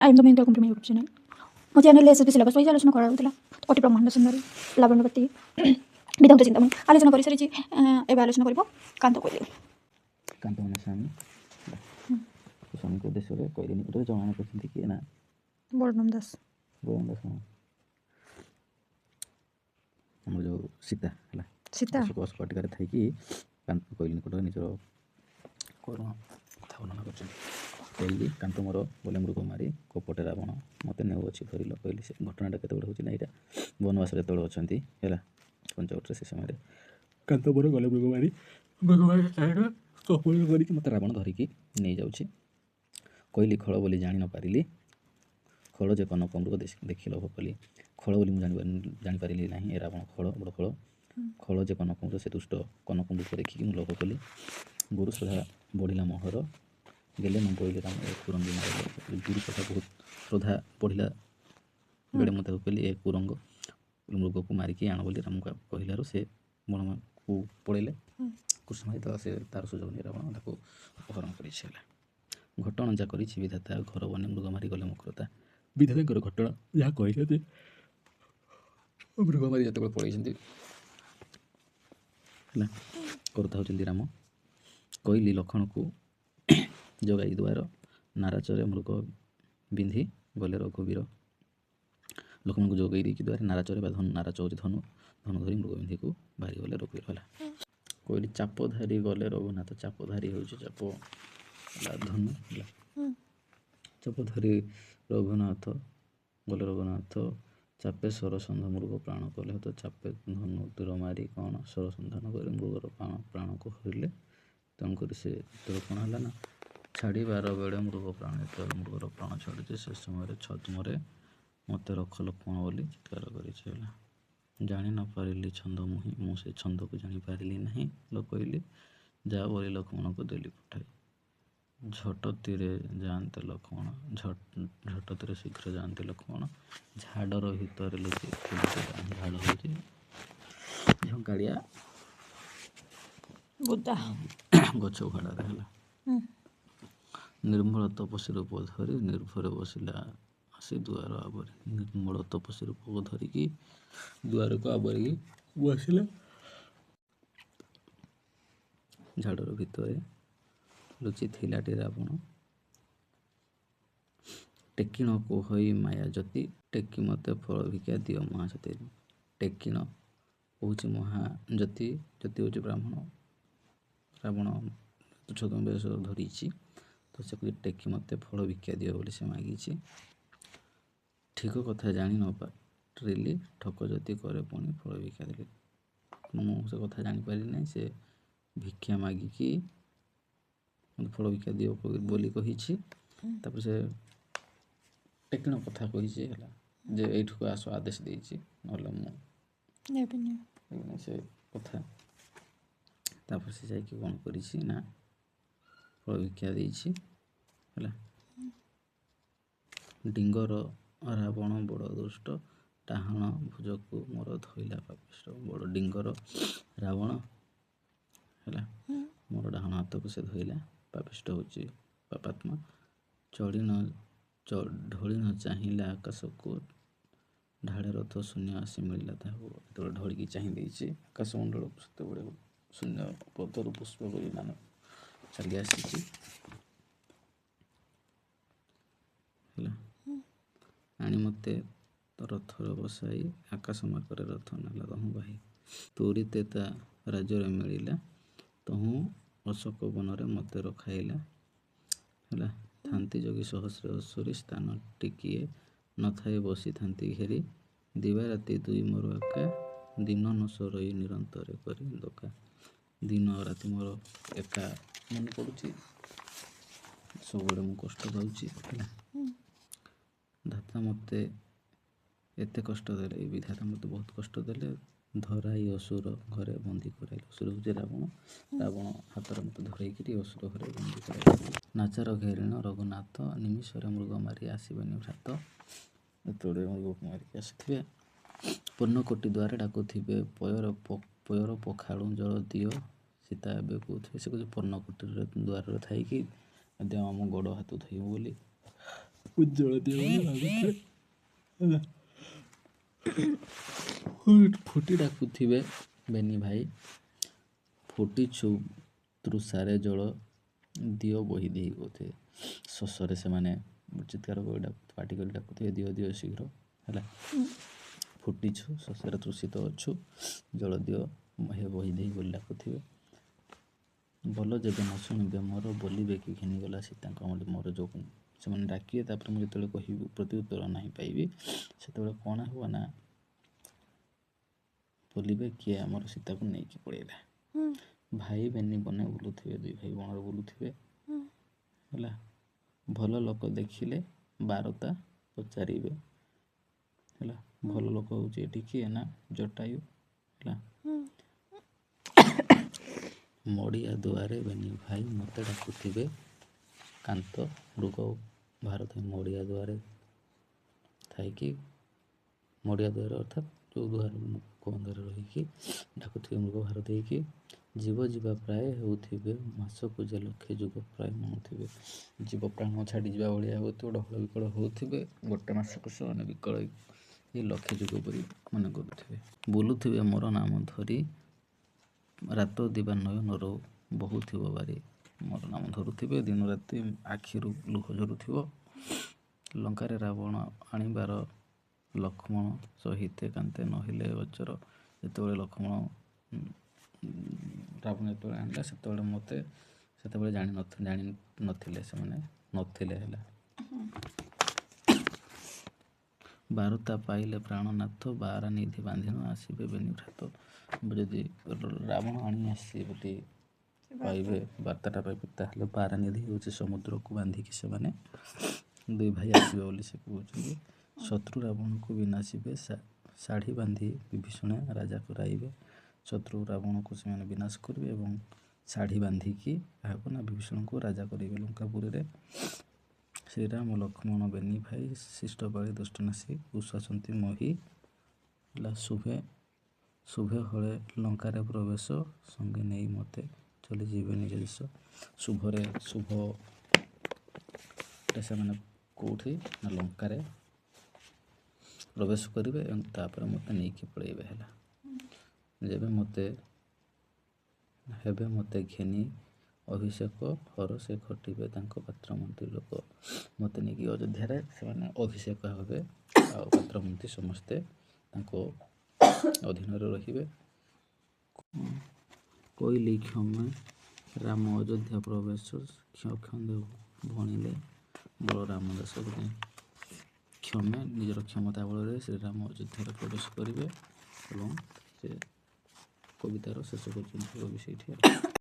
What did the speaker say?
I am the main welcome to my YouTube channel. ମୋ ଚ୍ୟାନେଲରେ SSB syllabus wise ଆଲୋଚନା କରାଯାଉଥିଲା। କୋଟି ବ୍ରହ୍ମାଣ୍ଡ ସୁନ୍ଦରୀ ଲାବଣ୍ୟବତୀ ବିଦଗ୍ଧ ଚିନ୍ତାମଣି ଆଲୋଚନା କରିସାରିଛି। ଏବେ ଆଲୋଚନା କରିବ କାନ୍ତ କୋଇଲି। କାନ୍ତମାନେ ସ୍ୱାମୀ ସ୍ୱାମୀଙ୍କ ଉଦ୍ଦେଶ୍ୟରେ କୋଇଲି ନିକଟରେ ଜଣାଣ କରିଛନ୍ତି କିଏ ନା ବଳରାମ ଦାସ। ବଳରାମ ଦାସ ଆମର ଯେଉଁ ସୀତା ହେଲା ସୀତା ଅଶୋକ ବାଟିକାରେ ଥାଇକି କୋଇଲି ନିକଟରେ ନିଜର କରୁଣ କଥା ବର୍ଣ୍ଣନା କରିଛନ୍ତି। କୋଇଲି କାନ୍ତ ମୋର ବୋଲେ ମୃଗ ମାରି କପଟେ ରାବଣ ମୋତେ ନେଉଅଛି ଧରିଲ କହିଲି। ସେ ଘଟଣାଟା କେତେବେଳେ ହେଉଛି ନା ଏଇଟା ବନବାସରେ ଯେତେବେଳେ ଅଛନ୍ତି ହେଲା ପଞ୍ଚବଟରେ ସେ ସମୟରେ କାନ୍ତ ମୋର ଗଲେ ମୃଗ ମାରି କପଟ କରିକି ମୋତେ ରାବଣ ଧରିକି ନେଇଯାଉଛି। କହିଲି ଖଳ ବୋଲି ଜାଣି ନ ପାରିଲି ଖଳ ଯେ କନକ ମୃଗ ଦେଖି ଲୋଭ କଲି। ଖଳ ବୋଲି ମୁଁ ଜାଣିପାରିଲି ନାହିଁ ଏ ରାବଣ ଖଳ ବଡ଼ ଖଳ ଯେ କନକ ମୃଗ ସେ ଦୁଷ୍ଟ କନକ ମୃଗ ଦେଖିକି ମୁଁ ଲୋଭ କଲି। ଗୁରୁ ଶ୍ରଦ୍ଧା ବଢ଼ିଲା ମୋହର ଗେଲେ ମୁଁ କହିଲି ରାମ ଏ କୁରଙ୍ଗୀ ମାରିଲେ। ଗୁରୁ କଥା ବହୁତ ଶ୍ରଦ୍ଧା ବଢ଼ିଲା ବେଳେ ମୁଁ ତାକୁ କହିଲି ଏ କୁରଙ୍ଗ ମୃଗକୁ ମାରିକି ଆଣ ବୋଲି ରାମକୁ କହିଲାରୁ ସେ ବଣକୁ ପଳେଇଲେ। କୃଷ୍ଣ ତ ସେ ତାର ସୁଯୋଗ ନେଇ ରାବଣ ତାକୁ ଅପହରଣ କରିଛି ହେଲା। ଘଟଣା ଯାହା କରିଛି ବିଧାତା ଘର ବନେ ମୃଗ ମାରି ଗଲେ ମୁକ୍ରତା। ବିଧାତାଙ୍କର ଘଟଣା ଯାହା କହିଛନ୍ତି ମୃଗ ମାରି ଯେତେବେଳେ ପଳେଇଛନ୍ତି ହେଲା କରୁଥା ହେଉଛନ୍ତି ରାମ। କହିଲି ଲକ୍ଷ୍ମଣକୁ ଯୋଗାଇ ଦୁଆର ନାରାଚରେ ମୃଗ ବିନ୍ଧି ଗଲେ ରଘୁବୀର। ଲକ୍ଷ୍ମଣଙ୍କୁ ଯୋଗାଇ ଦେଇକି ଦ୍ୱାରା ନାରାଚରେ ବା ନାରାଚ ହେଉଛି ଧନୁ ଧରି ମୃଗ ବିନ୍ଧିକୁ ବାହାରିଗଲେ ରଘୁବୀର ହେଲା। କହିଲି ଚାପ ଧାରି ଗଲେ ରଘୁନାଥ। ଚାପ ଧାରି ହେଉଛି ଚାପ ହେଲା ଧନୁ ହେଲା। ଚାପ ଧରି ରଘୁନାଥ ଗଲେ ରଘୁନାଥ ଚାପେ ସରସନ୍ଧ ମୃଗ ପ୍ରାଣ କଲେ ତ ଚାପେ ଧନୁ ତୀର ମାରି କ'ଣ ସରସନ୍ଧାନ କରି ମୃଗର ପ୍ରାଣକୁ ହରିଲେ। ତେଣୁକରି ସେ ତୀର କ'ଣ ହେଲା ନା ଛାଡ଼ିବାର ବେଳେ ମୃଗ ପ୍ରାଣ ଯେତେବେଳେ ମୃଗର ପ୍ରାଣ ଛାଡ଼ୁଛି ସେ ସମୟରେ ଛଦ୍ମରେ ମୋତେ ରଖ ଲକ୍ଷ୍ମଣ ବୋଲି ଚିତ୍କାର କରିଛି ହେଲା। ଜାଣି ନ ପାରିଲି ଛନ୍ଦ ମୁହିଁ ମୁଁ ସେ ଛନ୍ଦକୁ ଜାଣିପାରିଲି ନାହିଁ କହିଲି ଯାହା ବୋଲି ଲକ୍ଷ୍ମଣକୁ ଦେଲି ପଠାଇ। ଝଟତିରେ ଯାଆନ୍ତେ ଲକ୍ଷ୍ମଣ ଝଟତିରେ ଶୀଘ୍ର ଯାଆନ୍ତେ ଲକ୍ଷ୍ମଣ ଝାଡ଼ର ଭିତରେ ଲୁଚି ଝାଡ଼ ହେଉଛି ଝଙ୍କାଳିଆ ଗଛ ଉଖାଡ଼ାରେ ହେଲା। ନିର୍ମଳ ତପସ୍ୱୀ ରୂପ ଧରି ନିର୍ଭରେ ବସିଲା ଆସି ଦୁଆର ଆବରି। ନିର୍ମଳ ତପସ୍ୱୀ ରୂପ ଧରିକି ଦୁଆରକୁ ଆବରିକି ବସିଲା। ଝାଡ଼ର ଭିତରେ ଲୁଚିଥିଲାଟି ରାବଣ ଟେକିଣ କୋହଇ ମାୟା ଜ୍ୟୋତି ଟେକି ମୋତେ ଫଳ ଭିକ୍ଷା ଦିଅ ମହାସତୀ। ଟେକିଣ ହେଉଛି ମହାଜ୍ୟୋତି ଜ୍ୟୋତି ହେଉଛି ବ୍ରାହ୍ମଣ ରାବଣ ଛଦ୍ମ ବେଶ ଧରିଛି ତ ସେ କହୁଛି ଟେକି ମୋତେ ଫଳ ଭିକ୍ଷା ଦିଅ ବୋଲି ସେ ମାଗିଛି। ଠିକ କଥା ଜାଣି ନ ପାରିଲି ଠକ ଜ୍ୟୋତି କରେ ପୁଣି ଫଳ ଭିକ୍ଷା ଦେଲି। ମୁଁ ସେ କଥା ଜାଣିପାରିଲି ନାହିଁ ସେ ଭିକ୍ଷା ମାଗିକି ଫଳ ଭିକ୍ଷା ଦିଅ ବୋଲି କହିଛି। ତାପରେ ସେ ଟେକିଣ କଥା କହିଛି ହେଲା ଯେ ଏଇଠିକୁ ଆସ ଆଦେଶ ଦେଇଛି ନହେଲେ ମୁଁ ସେ କଥା। ତାପରେ ସେ ଯାଇକି କ'ଣ କରିଛି ନା ଫଳ ଭିକ୍ଷା ଦେଇଛି ହେଲା। ଡିଙ୍ଗର ରାବଣ ବଡ଼ ଦୁଷ୍ଟ ଡାହାଣ ଭୁଜକୁ ମୋର ଧଇଲା ପାପିଷ୍ଟ। ବଡ଼ ଡିଙ୍ଗର ରାବଣ ହେଲା ମୋର ଡାହାଣ ହାତକୁ ସେ ଧଇଲା। ପାପିଷ୍ଟ ହେଉଛି ପାପାତ୍ମା। ଢଳି ନ ଚାହିଁଲା ଆକାଶକୁ ଢାଳେ ରଥ ଶୂନ୍ୟ ଆସି ମିଳିଲା ତାହାକୁ। ଯେତେବେଳେ ଢଳିକି ଚାହିଁ ଦେଇଛି ଆକାଶମଣ୍ଡଳକୁ ସେତେବେଳେ ଶୂନ୍ୟ ପଥରୁ ପୁଷ୍ପ କରି ମାନ ଚାଲି ଆସିଛି ହେଲା। ଆଣି ମୋତେ ରଥରେ ବସାଇ ଆକାଶ ମାର୍ଗରେ ରଥ ନେଲା ତହୁଁ ବାହି। ତୋରି ତେତା ରାଜ୍ୟରେ ମିଳିଲା ତହୁଁ ଅଶୋକ ବନରେ ମୋତେ ରଖାଇଲା ହେଲା। ଥାନ୍ତି ଯୋଗୀ ସହସ୍ର ଅସୁରୀ ସ୍ଥାନ ଟିକିଏ ନଥାଇ ବସିଥାନ୍ତି ଘେରି। ଦିବା ରାତି ଦୁଇ ମୋର ଏକା ଦିନ ନ ସରୋଇ ନିରନ୍ତରେ କରି ଦକା। ଦିନ ରାତି ମୋର ଏକା ମନେ ପଡ଼ୁଛି ସବୁବେଳେ ମୁଁ କଷ୍ଟ ପାଉଛି ହେଲା। ଧାତା ମୋତେ ଏତେ କଷ୍ଟ ଦେଲେ ଏଇ ବିଧାତା ମୋତେ ବହୁତ କଷ୍ଟ ଦେଲେ ଧରାଇ ଅସୁର ଘରେ ବନ୍ଦୀ କରାଇଲେ। ଅସୁର ହେଉଛି ରାବଣ। ରାବଣ ହାତରେ ମୋତେ ଧରେଇକିରି ଅସୁର ଘରେ ବନ୍ଦୀ କରାଇଲେ। ନାଚାର ଘେରିଣ ରଘୁନାଥ ନିମିଷରେ ମୃଗ ମାରି ଆସିବେନି ଭ୍ରାତ। ଯେତେବେଳେ ମୃଗକୁ ମାରିକି ଆସିଥିବେ ପୂର୍ଣ୍ଣକୋଟି ଦ୍ୱାରା ଡାକୁଥିବେ ପୟର ପଖାଳୁ ଜଳ ଦିଅ ସୀତା ଏବେ କହୁଥିବେ। ସେ କହୁଛି ପୂର୍ଣ୍ଣକୋଟିର ଦ୍ୱାରରେ ଥାଇକି ମଧ୍ୟ ଆମ ଗୋଡ଼ ହାତ ଧୋଇବ ବୋଲି ଉଜ୍ଜଳ ଦିଅ ବୋଲି ଭାବୁଥିବେ ହେଲା। ଫୁଟି ଡାକୁଥିବେ ବେନି ଭାଇ, ଫୁଟିଛୁ ତୃଷାରେ ଜଳ ଦିଅ ବହି ଦେଇ କହୁଥିବେ। ଶୋଷରେ ସେମାନେ ଚିତ୍କାର କରି ପାଟି କରି ଡାକୁଥିବେ ଦିଅ ଦିଅ ଶୀଘ୍ର ହେଲା। ଫୁଟିଛୁ ଶୋଷରେ ତୃଷିତ ଅଛୁ, ଜଳ ଦିଅ ହେ ବହି ଦେଇ ବୋଲି ଡାକୁଥିବେ। ଭଲ ଯେବେ ନ ଶୁଣିବେ ମୋର ବୋଲିବେ କି ଘେନିଗଲା ସୀତାଙ୍କ ମୋର ଯୋଉ ସେମାନେ ଡାକିବେ, ତାପରେ ମୁଁ ଯେତେବେଳେ କହିବି ପ୍ରତି ଉତ୍ତର ନାହିଁ ପାଇବି, ସେତେବେଳେ କ'ଣ ହେବ ନା ବୋଲିବେ କିଏ ଆମର ସୀତାକୁ ନେଇକି ପଳେଇଲା। ଭାଇ ବେନି ବନେ ବୁଲୁଥିବେ, ଦୁଇ ଭାଇ ବଣରେ ବୁଲୁଥିବେ ହେଲା। ଭଲ ଲୋକ ଦେଖିଲେ ବାରତା ପଚାରିବେ ହେଲା। ଭଲ ଲୋକ ହେଉଛି ଏଠି କିଏ ନା ଜଟାୟୁ ହେଲା। ମଡ଼ିଆ ଦୁଆରେ ବେନି ଭାଇ ମୋତେ ଡାକୁଥିବେ କାନ୍ତ ମୃଗ ଭାରତ। ମଡ଼ିଆ ଦୁଆରେ ଥାଇକି, ମଡ଼ିଆ ଦୁଆରେ ଅର୍ଥାତ୍ ଯେଉଁ ଦୁଆର ବନ୍ଧରେ ରହିକି ଡାକୁଥିବେ ମୃଗ ଭାରତ ହେଇକି। ଜୀବ ଯିବା ପ୍ରାୟ ହେଉଥିବେ ମାସକୁ ଯେ ଲକ୍ଷେ ଯୁଗ ପ୍ରାୟ ମଣୁଥିବେ। ଜୀବ ପ୍ରାଣ ଛାଡ଼ିଯିବା ଭଳିଆ ହେଉଥିବ, ଡହଳ ବିକଳ ହେଉଥିବେ, ଗୋଟେ ମାସକୁ ସେମାନେ ବିକଳ ଲକ୍ଷେ ଯୁଗ ପରି ମନେ କରୁଥିବେ। ବୁଲୁଥିବେ ମୋର ନାମ ଧରି ରାତ ଦିବା ନୟନରୁ ବହୁଥିବ ବାରି। ମୋର ନାମ ଧରୁଥିବେ, ଦିନ ରାତି ଆଖିରୁ ଲୁହ ଝରୁଥିବ। ଲଙ୍କାରେ ରାବଣ ଆଣିବାର ଲକ୍ଷ୍ମଣ ସହିତେ କାନ୍ତେ ନହେଲେ ଅଚର। ଯେତେବେଳେ ଲକ୍ଷ୍ମଣ ରାବଣ ଯେତେବେଳେ ଆଣିଲା, ସେତେବେଳେ ଜାଣି ନଥିଲେ ସେମାନେ ନଥିଲେ ହେଲା। ବାରତା ପାଇଲେ ପ୍ରାଣନାଥ, ବାରା ନିଧି ବାନ୍ଧିନ ଆସିବେ ବେନି ଭ୍ରାତ। ଯଦି ରାବଣ ଆଣି ଆସିଛି ବୋଲି ପାଇବେ, ବାର୍ତ୍ତାଟା ପାଇବେ, ତାହେଲେ ବାରାନିଧି ହେଉଛି ସମୁଦ୍ରକୁ ବାନ୍ଧିକି ସେମାନେ ଦୁଇ ଭାଇ ଆସିବେ ବୋଲି ସେ କହୁଛନ୍ତି। ଶତ୍ରୁ ରାବଣକୁ ବିନାଶିବେ ଶାଢ଼ୀ ବାନ୍ଧି ବିଭୀଷଣ ରାଜା କରାଇବେ। ଶତ୍ରୁ ରାବଣକୁ ସେମାନେ ବିନାଶ କରିବେ ଏବଂ ଶାଢ଼ୀ ବାନ୍ଧିକି ଏହାକୁ ନା ବିଭୀଷଣକୁ ରାଜା କରିବେ ଲଙ୍କାପୁରୀରେ। ଶ୍ରୀରାମ ଲକ୍ଷ୍ମଣ ବେନି ଭାଇ ଶିଷ୍ଟ ବାଳି ଦୁଷ୍ଟ ନାଶୀ ଉଷାସନ୍ତି ମହି ହେଲା। ଶୁଭେ ହଳେ ଲଙ୍କାରେ ପ୍ରବେଶ, ସଙ୍ଗେ ନେଇ ମୋତେ ଚଲିଯିବେ ନିଜ ଦେଶ। ଶୁଭରେ ସେମାନେ କେଉଁଠି ନା ଲଙ୍କାରେ ପ୍ରବେଶ କରିବେ ଏବଂ ତାପରେ ମୋତେ ନେଇକି ପଳେଇବେ ହେଲା। ଯେବେ ହେବେ ମୋତେ ଘେନି ଅଭିଷେକ ହର ସେ ଖଟିବେ ତାଙ୍କ ପାତ୍ର ମନ୍ତ୍ରୀ ଲୋକ। ମୋତେ ନେଇକି ଅଯୋଧ୍ୟାରେ ସେମାନେ ଅଭିଷେକ ହେବେ ଆଉ ପାତ୍ର ମନ୍ତ୍ରୀ ସମସ୍ତେ ତାଙ୍କ ଅଧୀନରେ ରହିବେ। କହିଲି କ୍ଷମେ ରାମ ଅଯୋଧ୍ୟା ପ୍ରବେଶ, କ୍ଷଣେ ଭଣିଲେ ବଳରାମ ଦାସ। କ୍ଷମେ ନିଜର କ୍ଷମତା ବଳରେ ଶ୍ରୀରାମ ଅଯୋଧ୍ୟାରେ ପ୍ରବେଶ କରିବେ ଏବଂ ସେ କବିତାର ଶେଷ ପର୍ଯ୍ୟନ୍ତ କବି ସେଇଠି